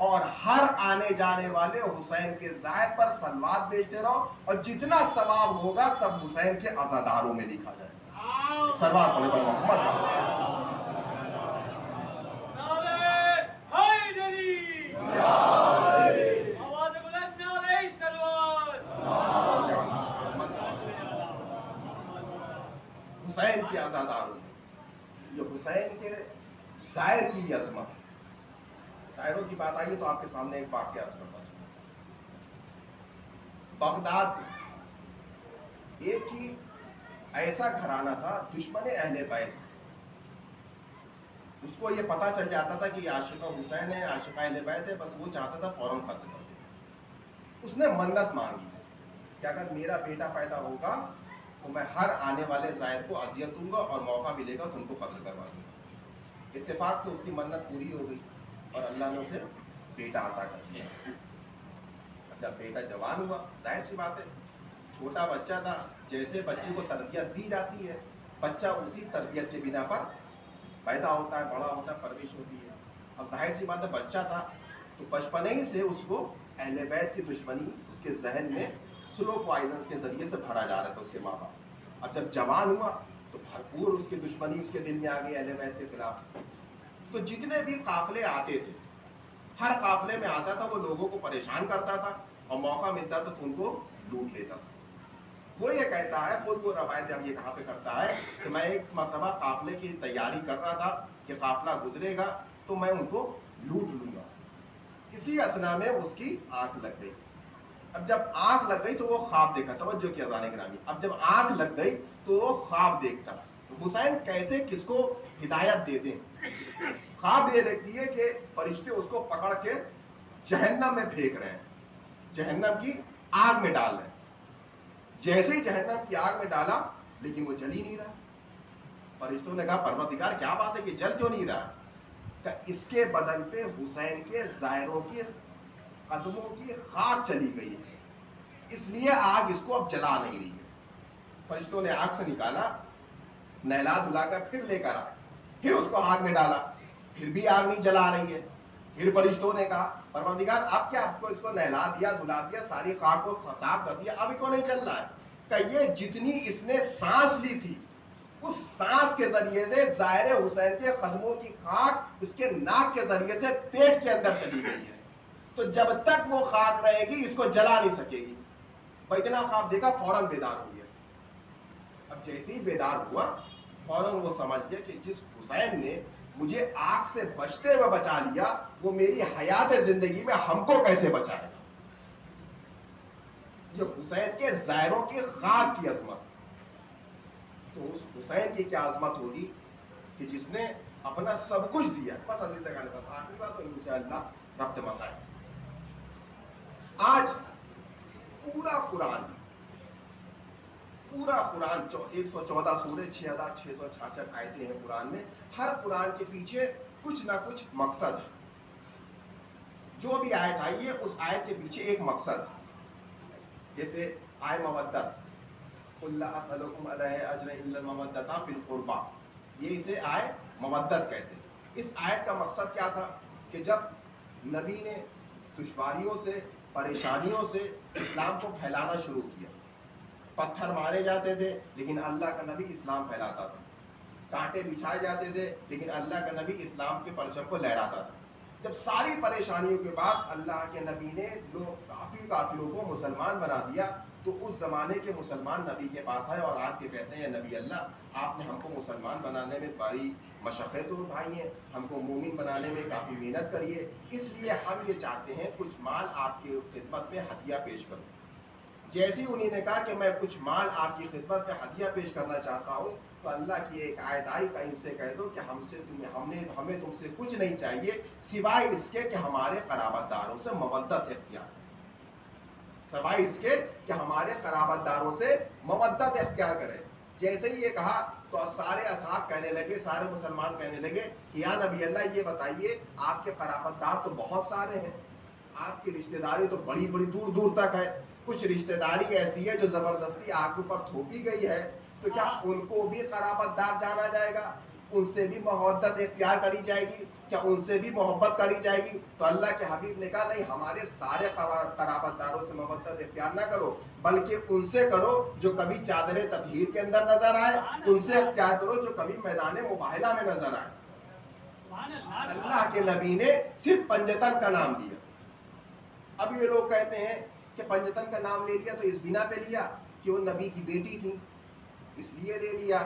اور ہر آنے جانے والے حسین کے زائد پر صلوات بھیجتے رہو، اور جتنا ثواب ہوگا سب حسین کے عزاداروں میں لکھا جائے گا. صلوات پڑھے پر محمد. حسین کی عزاداروں میں یہ حسین کے زائر کی عظمت. زائروں کی بات آئی تو آپ کے سامنے ایک واقعہ عرض کرتا ہوں. بغداد میں ایک ہی ایسا گھرانہ تھا دشمن اہل بیت، اس کو یہ پتا چل جاتا تھا کہ یہ عاشقہ حسین ہے، عاشقہ اہل بیت ہے، بس وہ چاہتا تھا فوراً قتل کر دے. اس نے منت مانگی کہ اگر میرا بیٹا پیدا ہوگا تو میں ہر آنے والے زائر کو اذیت دوں گا اور موقع ملے گا تو ان کو قتل کروا دوں گا. اتفاق سے اس کی منت پوری ہو گئی اور اللہ نے اسے بیٹا عطا کر دیا. جب بیٹا جوان ہوا، ظاہر سی بات ہے چھوٹا بچہ تھا، جیسے بچے کو تربیت دی جاتی ہے بچہ اسی تربیت کے بنا پر پیدا ہوتا ہے، بڑا ہوتا ہے، پرورش ہوتی ہے. اب ظاہر سی بات ہے بچہ تھا تو بچپنے ہی سے اس کو اہل بیت کی دشمنی اس کے ذہن میں سلو پوائزنس کے ذریعے سے بھرا جا رہا تھا اس کے ماں باپ. اب جب جوان ہوا تو بھرپور اس کی دشمنی اس کے دل میں آ گئی اہل بیت کے خلاف. تو جتنے بھی قافلے آتے تھے ہر قافلے میں آتا تھا وہ لوگوں کو پریشان کرتا تھا اور موقع ملتا تھا تو ان کو لوٹ لیتا تھا. وہ یہ کہتا ہے، خود وہ روایت اب یہ کہاں پہ کرتا ہے کہ میں ایک مرتبہ قافلے کی تیاری کر رہا تھا کہ قافلہ گزرے گا تو میں ان کو لوٹ لوں گا. اسی اسنا میں اس کی آنکھ لگ گئی. اب جب آنکھ لگ گئی تو وہ خواب دیکھا. توجہ کیا جانے گرامی، اب جب آنکھ لگ گئی تو وہ خواب دیکھتا. حسین کیسے کس کو ہدایت دے دیں. خواب یہ دیکھتی ہے کہ فرشتے اس کو پکڑ کے جہنم میں پھینک رہے ہیں، جہنم کی آگ میں ڈال رہے ہیں. جیسے ہی جہنم کی آگ میں ڈالا لیکن وہ جل ہی نہیں رہا. فرشتوں نے کہا پروردگار کیا بات ہے، یہ جل کیوں نہیں رہا؟ کہ اس کے بدن پہ حسین کے ظاہروں کے قدموں کی خاک چلی گئی ہے، اس لیے آگ اس کو اب جلا نہیں رہی ہے. فرشتوں نے آگ سے نکالا، نہلا دھلا کر پھر لے کر آئے، پھر اس کو آگ میں ڈالا، پھر بھی آگ نہیں جلا رہی ہے. پھر فرشتوں نے کہا پروردگار اب کیا، آپ کو اس کو نہلا دیا دھلا دیا ساری خاک کو صاف کر دیا، اب کیوں نہیں چل رہا ہے؟ کہ یہ جتنی اس نے سانس لی تھی اس سانس کے ذریعے سے ظاہر حسین کے قدموں کی خاک اس کے ناک کے ذریعے سے پیٹ کے اندر چلی گئی ہے. تو جب تک وہ خاک رہے گی اس کو جلا نہیں سکے گی. اتنا خواب دیکھا فوراً بیدار ہو گیا. اب جیسے ہی بیدار ہوا فوراً وہ سمجھ گیا کہ جس حسین نے مجھے آگ سے بچتے ہوئے بچا لیا وہ میری حیات زندگی میں ہم کو کیسے بچائے. یہ حسین کے ظاہروں کی خاک کی عظمت. تو اس حسین کی کیا عظمت ہوگی کہ جس نے اپنا سب کچھ دیا. بس عزیز تکانے بس آخری بات تو انشاءاللہ ربط مسائل. آج پورا قرآن 114 سورے 6666 آیتیں ہیں قرآن میں. ہر قرآن کے پیچھے کچھ نہ کچھ مقصد ہے. جو بھی آیت آئی ہے اس آیت کے پیچھے ایک مقصد ہے. جیسے آئے مودت قل لا اسألکم علیہ اجر الا المودۃ فی القربى، یہ اسے آئے مودت کہتے ہیں. اس آیت کا مقصد کیا تھا کہ جب نبی نے دشواریوں سے پریشانیوں سے اسلام کو پھیلانا شروع کیا، پتھر مارے جاتے تھے لیکن اللہ کا نبی اسلام پھیلاتا تھا، کانٹے بچھائے جاتے تھے لیکن اللہ کا نبی اسلام کے پرچم کو لہراتا تھا. جب ساری پریشانیوں کے بعد اللہ کے نبی نے کافی کافروں کو مسلمان بنا دیا تو اس زمانے کے مسلمان نبی کے پاس آئے اور آپ کے کہتے ہیں نبی اللہ آپ نے ہم کو مسلمان بنانے میں بڑی مشقت اٹھائی ہیں، ہم کو مومن بنانے میں کافی محنت کری ہے، اس لیے ہم یہ چاہتے ہیں کچھ مال آپ کی خدمت میں ہدیہ پیش کروں. جیسے ہی انہوں نے کہا کہ میں کچھ مال آپ کی خدمت میں ہدیہ پیش کرنا چاہتا ہوں تو اللہ کی ایک آیت آئی کہ ان سے کہہ دو کہ ہمیں تم سے کچھ نہیں چاہیے سوائے اس کے کہ ہمارے قرابت داروں سے مودت اختیار، سوائے اس کے کہ ہمارے قرابت داروں سے مودت اختیار کرے. جیسے ہی یہ کہا تو سارے اصحاب کہنے لگے، سارے مسلمان کہنے لگے کہ یا نبی اللہ یہ بتائیے آپ کے قرابت دار تو بہت سارے ہیں، آپ کی رشتہ داری تو بڑی بڑی دور دور تک ہے، کچھ رشتہ داری ایسی ہے جو زبردستی آپ کے اوپر تھوپی گئی ہے، تو کیا ان کو بھی قرابت دار جانا جائے گا، ان سے بھی محبت اختیار کری جائے گی، کیا ان سے بھی محبت کری جائے گی؟ تو اللہ کے حبیب نے کہا نہیں، ہمارے سارے قرابت داروں سے محبت اختیار نہ کرو بلکہ ان سے کرو جو کبھی چادر تطہیر کے اندر نظر آئے، ان سے اختیار کرو جو کبھی میدان مباہلہ میں نظر آئے. اللہ کے نبی نے صرف پنجتن کا نام دیا. اب یہ لوگ کہتے ہیں کہ پنجتن کا نام لے لیا تو اس بنا پہ لیا کہ وہ نبی کی بیٹی تھی اس لیے لے لیا،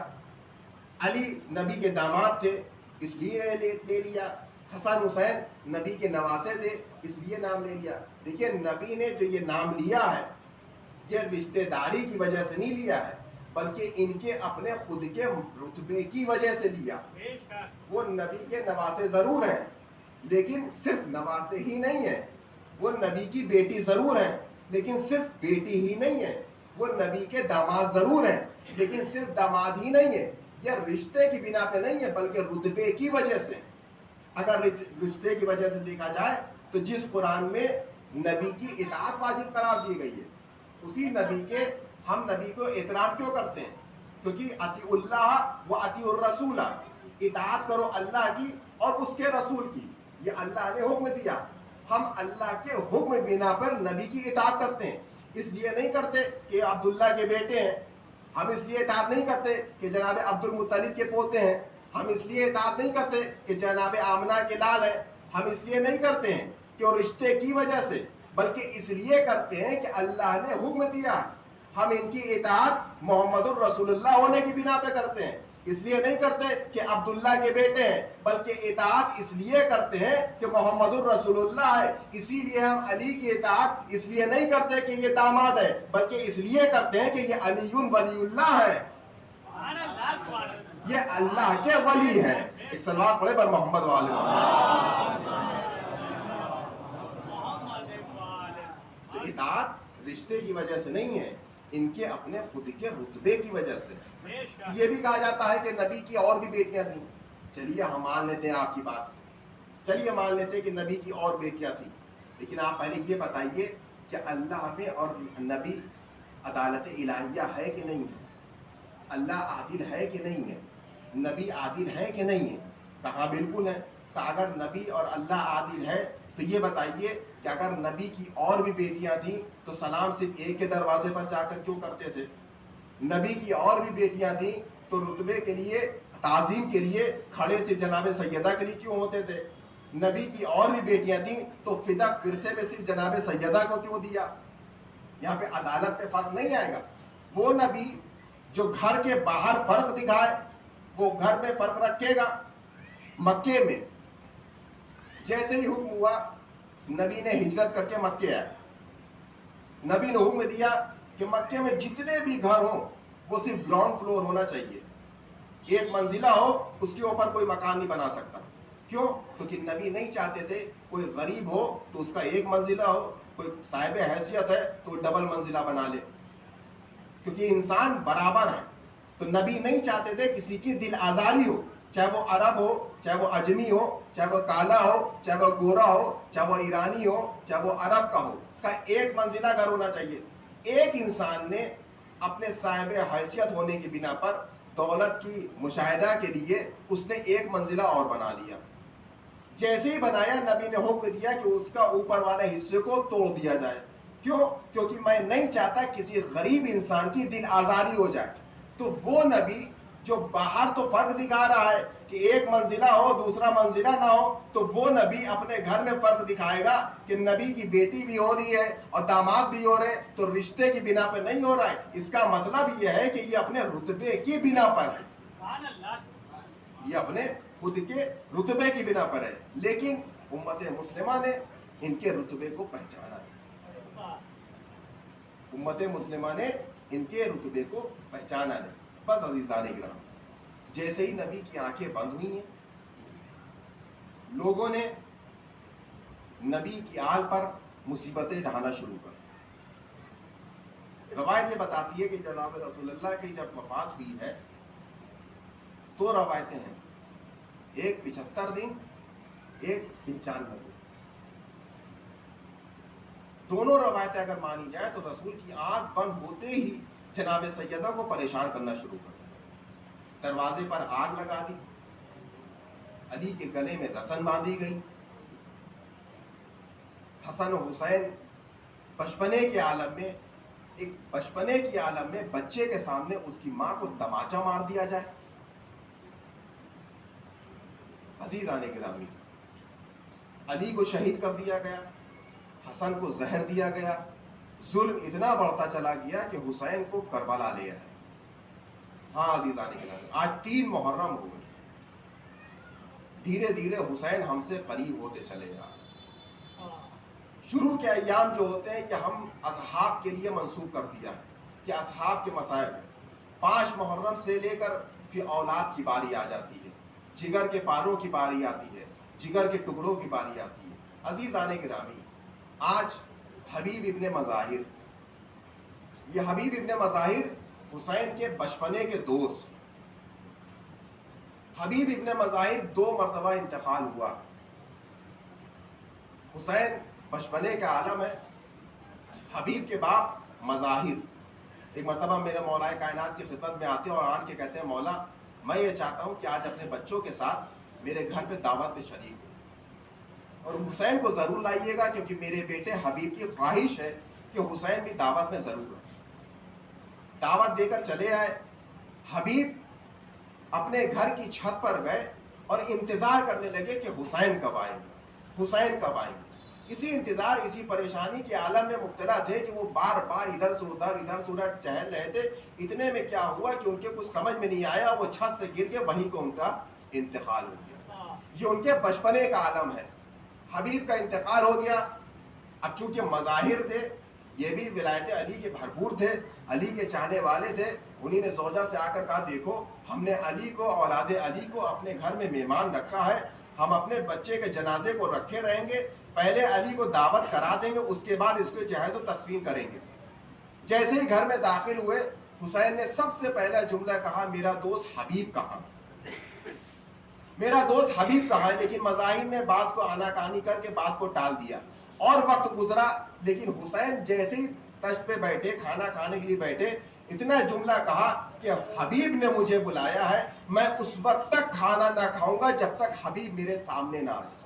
علی نبی کے داماد تھے اس لیے لے لیا، حسن حسین نبی کے نواسے تھے اس لیے نام لے لیا. دیکھیے نبی نے جو یہ نام لیا ہے یہ رشتہ داری کی وجہ سے نہیں لیا ہے بلکہ ان کے اپنے خود کے رتبے کی وجہ سے لیا. وہ نبی کے نواسے ضرور ہیں لیکن صرف نواسے ہی نہیں ہیں، وہ نبی کی بیٹی ضرور ہیں لیکن صرف بیٹی ہی نہیں ہے، وہ نبی کے داماد ضرور ہیں لیکن صرف داماد ہی نہیں ہے، یہ رشتے کی بنا پہ نہیں ہے بلکہ رتبے کی وجہ سے. اگر رشتے کی وجہ سے دیکھا جائے تو جس قرآن میں نبی کی اطاعت واجب قرار دی گئی ہے اسی نبی کے ہم نبی کو احترام کیوں کرتے ہیں؟ کیونکہ اطیع اللہ و اطیع الرسول، اطاعت کرو اللہ کی اور اس کے رسول کی، یہ اللہ نے حکم دیا. ہم اللہ کے حکم بنا پر نبی کی اطاعت کرتے ہیں. اس لیے نہیں کرتے کہ عبداللہ کے بیٹے ہیں. ہم اس لیے اطاعت نہیں کرتے کہ جناب عبد المطلب کے پوتے ہیں. ہم اس لیے اطاعت نہیں کرتے کہ جناب آمنہ کے لال ہیں. ہم اس لیے نہیں کرتے ہیں کہ وہ رشتے کی وجہ سے، بلکہ اس لیے کرتے ہیں کہ اللہ نے حکم دیا. ہم ان کی اطاعت محمد الرسول اللہ ہونے کی بنا پہ کرتے ہیں. اس لیے نہیں کرتے کہ عبداللہ کے بیٹے ہیں، بلکہ اطاعت اس لیے کرتے ہیں کہ محمد الرسول اللہ ہے. اسی لیے ہم علی کی اطاعت اس لیے نہیں کرتے کہ یہ داماد ہے، بلکہ اس لیے کرتے ہیں کہ یہ علی ولی اللہ ہے، یہ اللہ کے ولی ہے. ایک صلوات پڑھے بر محمد والے. تو اطاعت رشتے کی وجہ سے نہیں ہے، ان کے اپنے خود کے رتبے کی وجہ سے. یہ بھی کہا جاتا ہے کہ نبی کی اور بھی بیٹیاں تھیں. چلیے ہم مان لیتے ہیں آپ کی بات، چلیے مان لیتے ہیں کہ نبی کی اور بیٹیاں تھیں، لیکن آپ پہلے یہ بتائیے کہ اللہ میں اور نبی عدالت الہیہ ہے کہ نہیں ہے؟ اللہ عادل ہے کہ نہیں ہے؟ نبی عادل ہے کہ نہیں ہے؟ کہا بالکل ہے. تو اگر نبی اور اللہ عادل ہے تو یہ بتائیے کہ اگر نبی کی اور بھی بیٹیاں تھیں تو سلام صرف ایک کے دروازے پر جا کر کیوں کرتے تھے؟ نبی کی اور بھی بیٹیاں تھیں تو رتبے کے لیے، تعظیم کے لیے کھڑے سے جناب سیدہ کے لیے کیوں ہوتے تھے؟ نبی کی اور بھی بیٹیاں تھیں تو فدا ورثے میں صرف جناب سیدہ کو کیوں دیا؟ یہاں پہ عدالت پہ فرق نہیں آئے گا. وہ نبی جو گھر کے باہر فرق دکھائے وہ گھر میں فرق رکھے گا. مکے میں جیسے ہی حکم ہوا نبی نے ہجرت کر کے مکے آئے. نبی نے حکم دیا کہ مکے میں جتنے بھی گھر ہوں وہ صرف گراؤنڈ فلور ہونا چاہیے، ایک منزلہ ہو، اس کے اوپر کوئی مکان نہیں بنا سکتا. کیوں؟ کیونکہ نبی نہیں چاہتے تھے کوئی غریب ہو تو اس کا ایک منزلہ ہو، کوئی صاحب حیثیت ہے تو ڈبل منزلہ بنا لے، کیونکہ انسان برابر ہے. تو نبی نہیں چاہتے تھے کسی کی دل آزاری ہو، چاہے وہ عرب ہو، چاہے وہ اجمی ہو، چاہے وہ کالا ہو، چاہے وہ گورا ہو، چاہے وہ ایرانی ہو، چاہے وہ عرب کا ہو، کا ایک منزلہ گھر ہونا چاہیے. ایک انسان نے اپنے صاحب حیثیت ہونے کی بنا پر دولت کی مشاہدہ کے لیے اس نے ایک منزلہ اور بنا لیا. جیسے ہی بنایا نبی نے حکم دیا کہ اس کا اوپر والے حصے کو توڑ دیا جائے. کیوں؟ کیونکہ میں نہیں چاہتا کسی غریب انسان کی دل آزاری ہو جائے. تو وہ نبی جو باہر تو فرق دکھا رہا ہے کہ ایک منزلہ ہو دوسرا منزلہ نہ ہو، تو وہ نبی اپنے گھر میں فرق دکھائے گا کہ نبی کی بیٹی بھی ہو رہی ہے اور داماد بھی ہو رہے ہیں تو رشتے کی بنا پہ نہیں ہو رہا ہے. اس کا مطلب یہ ہے کہ یہ اپنے رتبے کی بنا پر ہے، یہ اپنے خود کے رتبے کی بنا پر ہے. لیکن امت مسلمہ نے ان کے رتبے کو پہچانا ہے، امت مسلمہ نے ان کے رتبے کو پہچانا ہے. بس عزیزان کرام، جیسے ہی نبی کی آنکھیں بند ہوئی ہیں لوگوں نے نبی کی آل پر مصیبتیں ڈھانا شروع کر. روایت یہ بتاتی ہے کہ جناب رسول اللہ کی جب وفات ہوئی ہے دو روایتیں ہیں، ایک 75 دن، ایک 95 دن. دونوں روایتیں اگر مانی جائے تو رسول کی آنکھ بند ہوتے ہی جناب سیدہ کو پریشان کرنا شروع کر دیا. دروازے پر آگ لگا دی، علی کے گلے میں رسن باندھی گئی. حسن و حسین بچپنے کے عالم میں، ایک بچپنے کی عالم میں بچے کے سامنے اس کی ماں کو تماچا مار دیا جائے. عزیزان گرامی، علی کو شہید کر دیا گیا، حسن کو زہر دیا گیا. ظلم اتنا بڑھتا چلا گیا کہ حسین کو کربلا لے آئے. ہاں عزیزان گرامی، آج 3 محرم ہو گئے، دھیرے دھیرے حسین ہم سے قریب ہوتے چلے جا رہے. شروع کے ایام جو ہوتے ہیں یہ ہم اصحاب کے لیے منسوب کر دیا کہ اصحاب کے مسائل 5 محرم سے لے کر پھر اولاد کی باری آ جاتی ہے، جگر کے پاروں کی باری آتی ہے، جگر کے ٹکڑوں کی باری آتی ہے. عزیزان گرامی، آج حبیب ابن مظاہر، یہ حبیب ابن مظاہر حسین کے بچپنے کے دوست، حبیب ابن مظاہر 2 مرتبہ انتقال ہوا. حسین بچپنے کا عالم ہے، حبیب کے باپ مظاہر ایک مرتبہ میرے مولا کائنات کی خدمت میں آتے ہیں اور آن کے کہتے ہیں مولا میں یہ چاہتا ہوں کہ آج اپنے بچوں کے ساتھ میرے گھر پہ دعوت میں شریک ہوں، اور حسین کو ضرور لائیے گا کیونکہ میرے بیٹے حبیب کی خواہش ہے کہ حسین بھی دعوت میں ضرور ہے. دعوت دے کر چلے آئے. حبیب اپنے گھر کی چھت پر گئے اور انتظار کرنے لگے کہ حسین کب آئیں گے، حسین کب آئیں گے. اسی انتظار، اسی پریشانی کے عالم میں مبتلا تھے کہ وہ بار بار ادھر سے ادھر ٹہل رہے تھے. اتنے میں کیا ہوا کہ ان کے کچھ سمجھ میں نہیں آیا، وہ چھت سے گر کے وہیں کو ان کا انتقال ہو گیا. یہ ان کے بچپنے کا عالم ہے. حبیب کا انتقال ہو گیا. اب چونکہ مظاہر تھے، یہ بھی ولایت علی کے بھرپور تھے، علی کے چاہنے والے تھے. انہی نے زوجہ سے آ کر کہا دیکھو ہم نے علی کو، اولاد علی کو اپنے گھر میں مہمان رکھا ہے، ہم اپنے بچے کے جنازے کو رکھے رہیں گے، پہلے علی کو دعوت کرا دیں گے، اس کے بعد اس کو جہیز و تکفین کریں گے. جیسے ہی گھر میں داخل ہوئے حسین نے سب سے پہلا جملہ کہا میرا دوست حبیب کہاں، میرا دوست حبیب کہاں. لیکن مظاہر نے بات کو آناکانی کر کے بات کو ٹال دیا اور وقت گزرا. لیکن حسین جیسے ہی تشت پہ بیٹھے، کھانا کھانے کے لیے بیٹھے، اتنا جملہ کہا کہ حبیب نے مجھے بلایا ہے، میں اس وقت تک کھانا نہ کھاؤں گا جب تک حبیب میرے سامنے نہ آ جائے.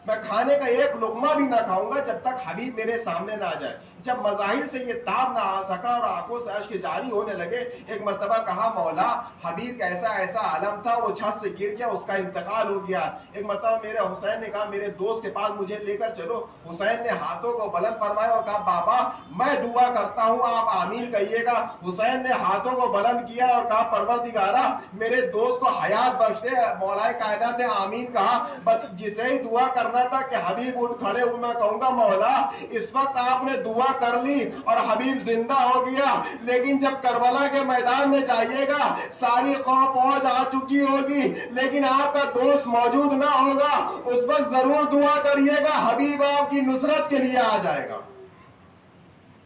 میں کھانے کا ایک لقمہ بھی نہ کھاؤں گا جب تک حبیب میرے سامنے نہ آ جائے. جب مظاہر سے یہ تاب نہ آ سکا اور آنکھوں سے اشک جاری ہونے لگے، ایک مرتبہ کہا مولا حبیب کا ایسا عالم تھا، وہ چھت سے گر گیا، اس کا انتقال ہو گیا. ایک مرتبہ میرے حسین نے کہا میرے دوست کے پاس مجھے لے کر چلو. حسین نے ہاتھوں کو بلند فرمایا اور کہا بابا میں دعا کرتا ہوں آپ آمین کہیے گا. حسین نے ہاتھوں کو بلند کیا اور کہا پروردگارا میرے دوست کو حیات بخش دے. مولا کائنات نے آمین کہا. بس جسے ہی دعا کرنا تھا کہ حبیب اٹھ کھڑے ہوئے، میں کہوں گا مولا اس وقت آپ نے دعا کر لی اور حبیب زندہ ہو گیا، لیکن جب کربلا کے میدان میں جائیے گا ساری قوم فوج آ چکی ہوگی لیکن آپ کا دوست موجود نہ ہوگا، اس وقت ضرور دعا کریے گا حبیب آپ کی نصرت کے لیے آ جائے گا.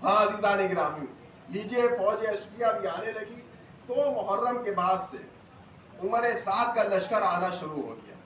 ہاں عزیزان گرامی لیجئے، فوج اشقیہ بھی آنے لگی. 2 محرم کے بعد سے عمر سعد کا لشکر آنا شروع ہو گیا.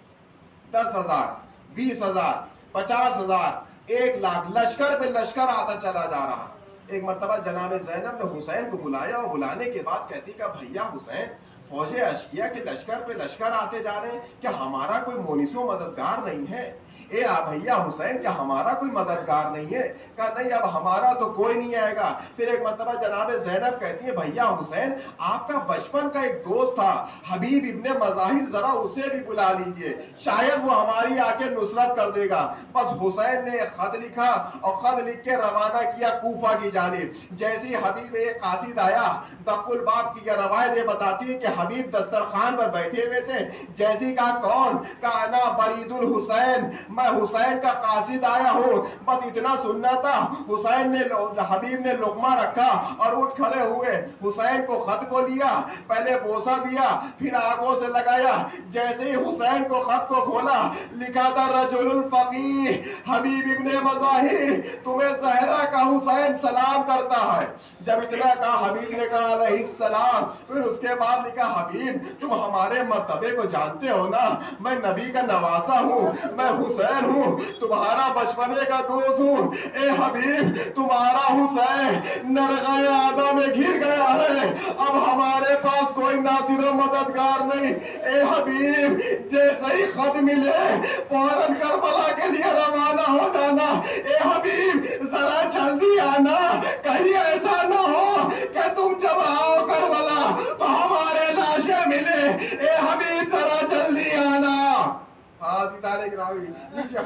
10,000 20,000 50,000 1,00,000 لشکر پہ لشکر آتا چلا جا رہا. ایک مرتبہ جناب زینب نے حسین کو بلایا اور بلانے کے بعد کہتی کہ بھیا حسین فوج اشقیہ کے لشکر پہ لشکر آتے جا رہے ہیں، کیا ہمارا کوئی مونس و مددگار نہیں ہے؟ اے بھیا حسین کیا ہمارا کوئی مددگار نہیں ہے؟ کہا نہیں اب ہمارا تو کوئی نہیں آئے گا. پھر ایک مرتبہ جناب زینب کہتی ہے بھیا حسین آپ کا بچپن کا ایک دوست تھا حبیب ابن مظاہر، ذرا اسے بھی بلا لیجئے، شاید وہ ہماری آ کے نصرت کر دے گا. بس حسین نے خط لکھا اور خط لکھ کے روانہ کیا کوفہ کی جانب. جیسی حبیب ایک قاصد آیا، دق الباب کی روایت یہ بتاتی ہے کہ حبیب دسترخوان پر بیٹھے ہوئے تھے. جیسی کہا کون؟ کہا انا برید الحسین، میں حسین کا قاصد آیا ہوں. بس اتنا سننا تھا. حسین نے حبیب نے لقمہ رکھا اور اٹھ کھڑے ہوئے. حسین کو خط کو لیا، پہلے بوسہ دیا، پھر آنکھوں سے لگایا. جیسے ہی حسین کو خط کو کھولا لکھا تھا رجل الفقیہ حبیب ابن مظاہر، تمہیں زہرا کا حسین سلام کرتا ہے. جب اتنا کہا حبیب نے کہا علیہ السلام. پھر اس کے بعد لکھا حبیب تم ہمارے مرتبے کو جانتے ہو نا، میں نبی کا نواسا ہوں، میں حسین ہوں، تمہارا بچپنے کا دوست ہوں. اے حبیب تمہارا حسین نرغہ آدھا میں گر گیا ہے، اب ہمارے پاس کوئی ناصر و مددگار نہیں. اے حبیب جیسے ہی خط ملے فوراً کربلا کے لیے روانہ ہو جانا. اے حبیب ذرا جلدی آنا، کہیں ایسا نہ ہو کہ تم جب آؤ کربلا تو ہمارے لاشیں ملے. اے حبیب ذرا جلدی آنا.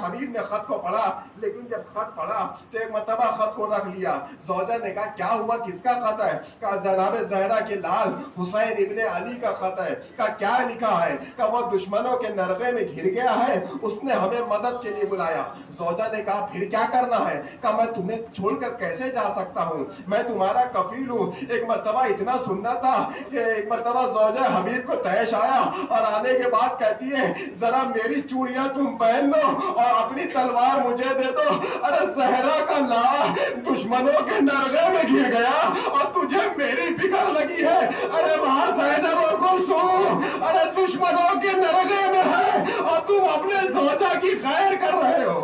حبیب نے خط کو پڑھا، لیکن جب خط پڑھا تو ایک مرتبہ خط کو رکھ لیا. زوجہ نے کہا کیا ہوا، کس کا خط ہے؟ کہا جناب زہرا کے لال حسین ابن علی کا خط ہے. کہا کیا لکھا ہے؟ کہا وہ دشمنوں کے نرغے میں گھر گیا ہے، اس نے ہمیں مدد کے لیے بلایا. زوجہ نے کہا پھر کیا کرنا ہے؟ کہا میں تمہیں چھوڑ کر کیسے جا سکتا ہوں، میں تمہارا کفیل ہوں. ایک مرتبہ اتنا سننا تھا کہ ایک مرتبہ زوجہ حبیب کو تیش آیا اور آنے کے بعد کہتی ہے ذرا میری چوڑیاں تم پہن لو. اور اپنی تلوار مجھے دے دو. ارے زہرا کا لالا دشمنوں کے نرغے میں گر گیا اور تجھے میری فکر لگی ہے. ارے وہاں زینب و کلثوم ارے دشمنوں کے نرغے میں ہے اور تم اپنے زوجہ کی خیر کر رہے ہو.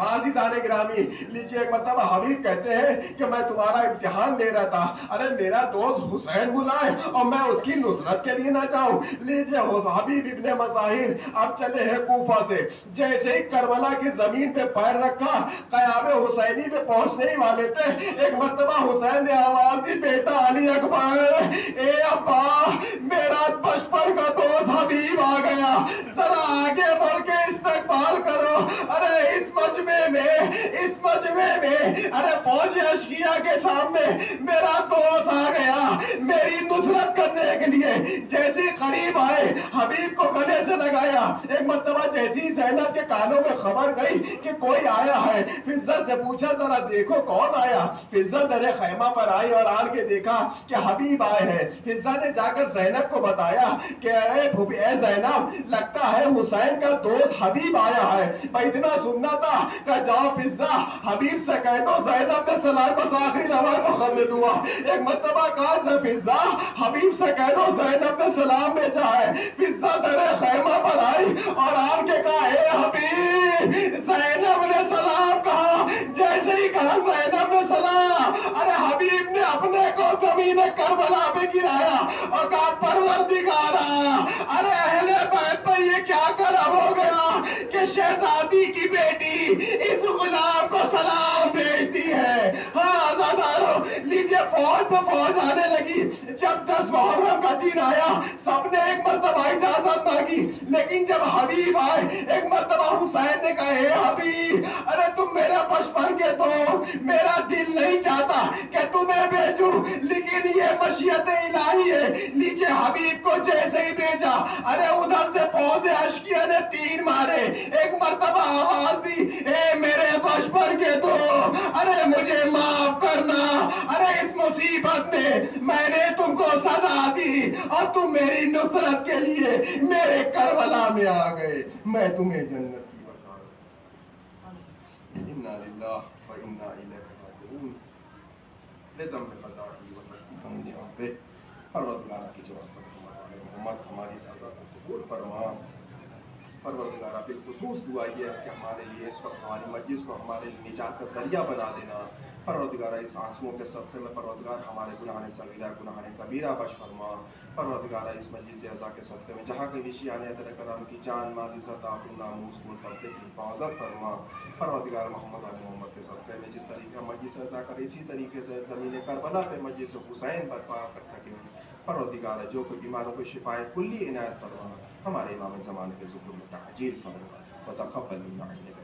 عزیزان گرامی لیجیے ایک مرتبہ حبیب کہتے ہیں کہ میں تمہارا امتحان لے رہا تھا. ارے میرا دوست حسین بلائے اور میں اس کی نصرت کے لیے نہ جاؤں. لیجیے حبیب ابن مظاہر اب چلے ہیں کوفہ سے. جیسے ہی کربلا کی زمین پہ پیر رکھا قیام حسینی پہ پہنچنے ہی والے تھے. ایک مرتبہ حسین نے آواز دی بیٹا علی اکبر اے ابا میرا بچپن کا دوست حبیب آ گیا ذرا آگے بڑھ کے استقبال کرو. ارے اس مجمع میں ارے فوج اشقیہ کے سامنے میرا دوست آ گیا میری نصرت کرنے کے لیے. جیسی قریب آئے حبیب کو گلے سے لگایا. ایک مرتبہ جیسی زینب کے کانوں میں خبر گئی کہ کوئی آیا ہے فضہ سے پوچھا ذرا دیکھو کون آیا. فضہ در خیمہ پر آئی اور آن کے دیکھا کہ حبیب آئے ہیں. فضہ نے جا کر زینب کو بتایا کہ اے زینب لگتا ہے حسین کا دوست حبیب آیا ہے. اتنا سننا تھا کہ جاؤ فضہ حبیب سے کہہ دو زینب نے سلام بس آخری نماز تو خر دعا. ایک مرتبہ کہا فضہ حبیب سے کہہ دو زینب نے سلام بھیجا ہے. فضہ در خیمہ پر آئی اور آن کے کہا اے حبیب زینب نے سلام کہا. جیسے ہی کہا زینب نے سلام ارے حبیب نے اپنے کو زمین کربلا پہ گرایا اور کہا پروردگارا ارے اہل بیت پہ یہ کیا کرم ہو گیا کہ شہزادی کی بیٹی اس غلام کو سلام بھیجتی ہے. ہاں آزادارو لیجیے فوج پہ فوج آنے لگی. جب 10 محرم کا دن آیا سب نے ایک مرتبہ اجازت مانگی لیکن جب حبیب آئے ایک مرتبہ حسین نے کہا اے حبیب ارے تم میرا بچپن کے دوست میرا دل نہیں چاہتا کہ تمہیں بھیجوں لیکن یہ مشیت الہی ہے. لیجیے حبیب کو جیسے ہی بھیجا ارے ادھر سے فوج اشقیہ نے تیر مارے. ایک مرتبہ آواز دی اے میرے بچپن کے دوست ارے مجھے معاف کرنا. ارے اس مصیبت میں نے تم کو صدا دی اور تم میری نصرت کے لیے میرے کربلا میں آ گئے. میں تمہیں جنت کی بشارت. انا للہ و انا الیہ راجعون. لزم بقضائہ و تصدیقاً بامرہ. پروردگار کی جواب پر ہمارے محمد ہماری سزا کو قبول فرما. پروردگارہ بالخصوص دعا یہ ہے کہ ہمارے لیے اس وقت ہماری مجلس کو ہمارے لیے نجات کا ذریعہ بنا دینا. پروردگارہ اس آنسوؤں کے صدقے میں پروردگار ہمارے گناہ صغیرہ گناہ کبیرہ بخش فرما. پروردگارہ اس مجلس اعزا کے صدقے میں جہاں کہیں بھی آنے در کرم کی جان مال عزت آبرو ناموس ملک پردے کی حفاظت فرما. پروردگار محمد علی محمد کے صدقے میں جس طریقے مجلس اعزا کر اسی طریقے سے زمین کربلا پہ مجلس حسین برپا کر سکیں. پروردگار جو کوئی بیماروں کو شفائے کلی عنایت فرما. ہمارے امام زمانے کے ظہور میں تعجیل فرما وتقبل منا انک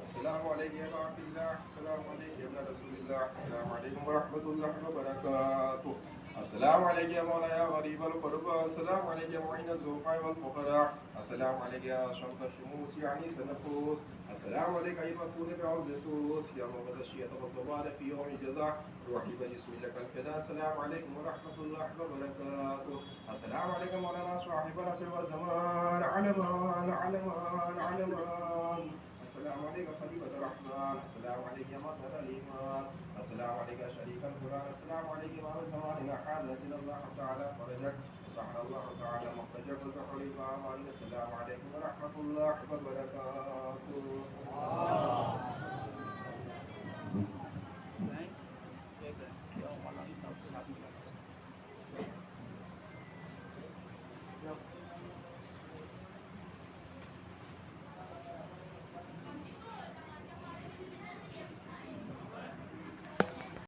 السلام علیکم یا ابا عبداللہ. السلام علیکم یا رسول اللہ. السلام علیکم ورحمۃ اللہ وبرکاتہ. السلام علیکم یا مولا یا غریب القربا. السلام علیکم یا معین الضعفاء والفقراء. السلام علیکم یا شمس الشموس یعنی سنفوس. السلام علیکم یا مدفون بعرض الطوس یا موقد الشیعة والضبار فی یوم الجزاء. روحی بجسم لک الفدا. السلام علیکم ورحمۃ اللہ وبرکاتہ. السلام علیکم مولانا صاحب العصر والزمان علمان علمان علمان. السلام علیکم خلیفۃ الرحمن. السلام علیکم مظہر الایمان. السلام علیکم شریک القرآن. السلام علیکم امام زماننا حاضر اللہ تعالی فرجک وسحر اللہ تعالی مخرجک وزحر الامام. السلام علیکم ورحمۃ اللہ وبرکاتہ.